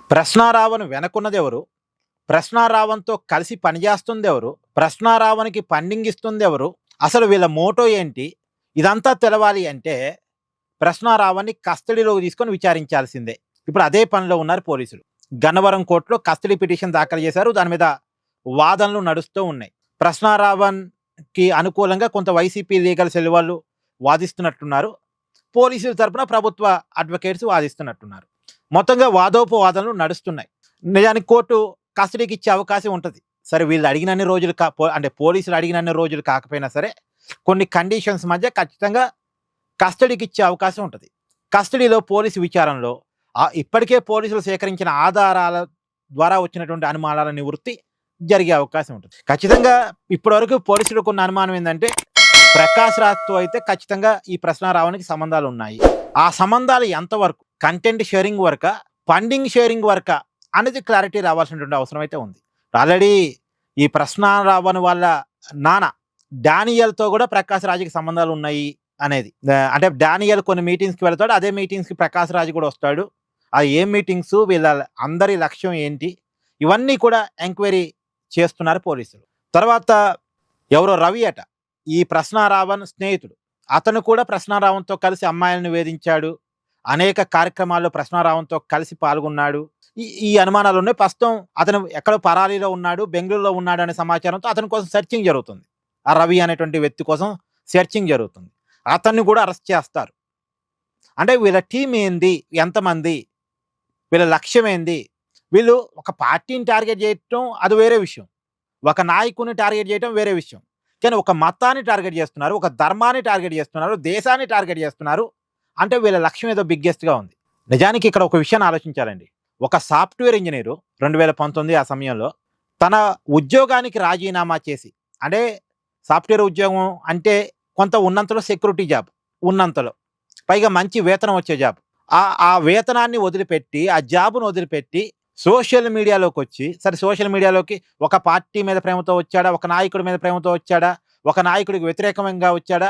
ప్రశ్నారావణ వెనకున్నదెవరు? ప్రశ్నారావణ్‌తో కలిసి పనిచేస్తుందెవరు? ప్రశ్నారావణ్‌కి ఫండింగ్ ఇస్తుందెవరు? అసలు వీళ్ళ మోటో ఏంటి? ఇదంతా తెలవాలి అంటే ప్రశ్నారావణ్‌ని కస్టడీలోకి తీసుకొని విచారించాల్సిందే. ఇప్పుడు అదే పనిలో ఉన్నారు పోలీసులు. గన్నవరం కోర్టులో కస్టడీ పిటిషన్ దాఖలు చేశారు. దాని మీద వాదనలు నడుస్తూ ఉన్నాయి. ప్రశ్నారావణ్‌కి అనుకూలంగా కొంత వైసీపీ లీగల్ సెల్ వాళ్ళు వాదిస్తున్నట్టున్నారు. పోలీసుల తరపున ప్రభుత్వ అడ్వకేట్స్ వాదిస్తున్నట్టున్నారు. మొత్తంగా వాదోపవాదనలు నడుస్తున్నాయి. నిజానికి కోర్టు కస్టడీకి ఇచ్చే అవకాశం ఉంటుంది. సరే వీళ్ళు అడిగినన్ని రోజులు అంటే పోలీసులు అడిగినన్ని రోజులు కాకపోయినా సరే కొన్ని కండిషన్స్ మధ్య ఖచ్చితంగా కస్టడీకి ఇచ్చే అవకాశం ఉంటుంది. కస్టడీలో పోలీసు విచారణలో ఇప్పటికే పోలీసులు సేకరించిన ఆధారాల ద్వారా వచ్చినటువంటి అనుమానాల నివృత్తి జరిగే అవకాశం ఉంటుంది. ఖచ్చితంగా ఇప్పటివరకు పోలీసులకు ఉన్న అనుమానం ఏంటంటే ప్రకాష్ రాజ్తో అయితే ఖచ్చితంగా ఈ ప్రశ్నారావణ్‌కి సంబంధాలు ఉన్నాయి. ఆ సంబంధాలు ఎంతవరకు కంటెంట్ షేరింగ్ వరకా, ఫండింగ్ షేరింగ్ వరకా అనేది క్లారిటీ రావాల్సినటువంటి అవసరం అయితే ఉంది. ఆల్రెడీ ఈ ప్రశ్నారావణ్ వాళ్ళ నాన్న డానియల్తో కూడా ప్రకాష్ రాజ్కి సంబంధాలు ఉన్నాయి అనేది. అంటే డానియల్ కొన్ని మీటింగ్స్కి వెళ్తాడు, అదే మీటింగ్స్కి ప్రకాష్ రాజ్ కూడా వస్తాడు. అది ఏం మీటింగ్స్, వీళ్ళ అందరి లక్ష్యం ఏంటి, ఇవన్నీ కూడా ఎంక్వైరీ చేస్తున్నారు పోలీసులు. తర్వాత ఎవరో రవి అట ఈ ప్రశ్నారావణ్ స్నేహితుడు, అతను కూడా ప్రశ్నారావణ్‌తో కలిసి అమ్మాయిలను వేధించాడు, అనేక కార్యక్రమాల్లో ప్రశ్నారావణ్‌తో కలిసి పాల్గొన్నాడు. ఈ అనుమానాలు ఉన్నాయి. ప్రస్తుతం అతను ఎక్కడో పరారీలో ఉన్నాడు, బెంగళూరులో ఉన్నాడు అనే సమాచారంతో అతని కోసం సెర్చింగ్ జరుగుతుంది. ఆ రవి అనేటువంటి వ్యక్తి కోసం సెర్చింగ్ జరుగుతుంది. అతన్ని కూడా అరెస్ట్ చేస్తారు. అంటే వీళ్ళ టీం ఏంది, ఎంతమంది, వీళ్ళ లక్ష్యం ఏంది? వీళ్ళు ఒక పార్టీని టార్గెట్ చేయటం అది వేరే విషయం, ఒక నాయకుని టార్గెట్ చేయటం వేరే విషయం. కానీ ఒక మతాన్ని టార్గెట్ చేస్తున్నారు, ఒక ధర్మాన్ని టార్గెట్ చేస్తున్నారు, దేశాన్ని టార్గెట్ చేస్తున్నారు. అంటే వీళ్ళ లక్ష్యం ఏదో బిగ్గెస్ట్గా ఉంది. నిజానికి ఇక్కడ ఒక విషయాన్ని ఆలోచించాలండి. ఒక సాఫ్ట్వేర్ ఇంజనీరు 2019 ఆ సమయంలో తన ఉద్యోగానికి రాజీనామా చేసి, అంటే సాఫ్ట్వేర్ ఉద్యోగం అంటే కొంత ఉన్నంతలో సెక్యూరిటీ జాబ్, ఉన్నంతలో పైగా మంచి వేతనం వచ్చే జాబ్, ఆ వేతనాన్ని వదిలిపెట్టి, ఆ జాబ్ను వదిలిపెట్టి సోషల్ మీడియాలోకి వచ్చి, సరే సోషల్ మీడియాలోకి ఒక పార్టీ మీద ప్రేమతో వచ్చాడా, ఒక నాయకుడి మీద ప్రేమతో వచ్చాడా, ఒక నాయకుడికి వ్యతిరేకంగా వచ్చాడా,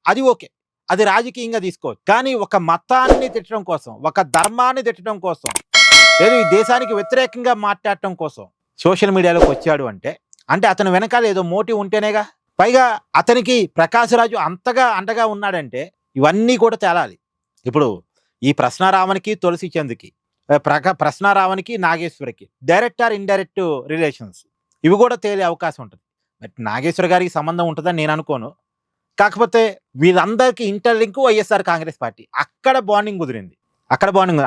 అది ఓకే, అది రాజకీయంగా తీసుకోవచ్చు. కానీ ఒక మతాన్ని తిట్టడం కోసం, ఒక ధర్మాన్ని తిట్టడం కోసం, లేదు ఈ దేశానికి వ్యతిరేకంగా మాట్లాడటం కోసం సోషల్ మీడియాలోకి వచ్చాడు అంటే అతని వెనకాల ఏదో మోటివ్ ఉంటేనేగా. పైగా అతనికి ప్రకాష్ రాజు అంతగా అండగా ఉన్నాడంటే ఇవన్నీ కూడా తేలాలి. ఇప్పుడు ఈ ప్రశ్నారావణ్‌కి తులసి చంద్కి, ప్రశ్నారావణ్‌కి నాగేశ్వరికి డైరెక్ట్ ఆర్ ఇండైరెక్ట్ రిలేషన్స్, ఇవి కూడా తేలే అవకాశం ఉంటుంది. బట్ నాగేశ్వర గారికి సంబంధం ఉంటుందని నేను అనుకోను. కాకపోతే వీళ్ళందరికీ ఇంటర్లింక్ వైఎస్ఆర్ కాంగ్రెస్ పార్టీ, అక్కడ బాండింగ్ కుదిరింది.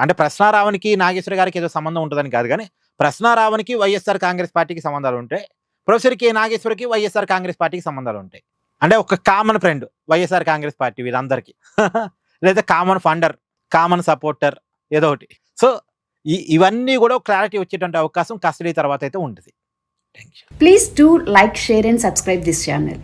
అంటే ప్రశ్నారావణ్‌కి నాగేశ్వర గారికి ఏదో సంబంధం ఉంటుందని కాదు, కానీ ప్రశ్నారావణ్‌కి వైఎస్ఆర్ కాంగ్రెస్ పార్టీకి సంబంధాలు ఉంటాయి, ప్రొఫెసర్ కె నాగేశ్వరకి వైఎస్ఆర్ కాంగ్రెస్ పార్టీకి సంబంధాలు ఉంటాయి. అంటే ఒక common friend YSR Congress party వీళ్ళందరికీ లేదా కామన్ ఫండర్, కామన్ సపోర్టర్, ఏదో ఒకటి. సో ఇవన్నీ కూడా క్లారిటీ వచ్చేటువంటి అవకాశం కస్టడీ తర్వాత అయితే ఉంటుంది. Please do like, share and subscribe this channel.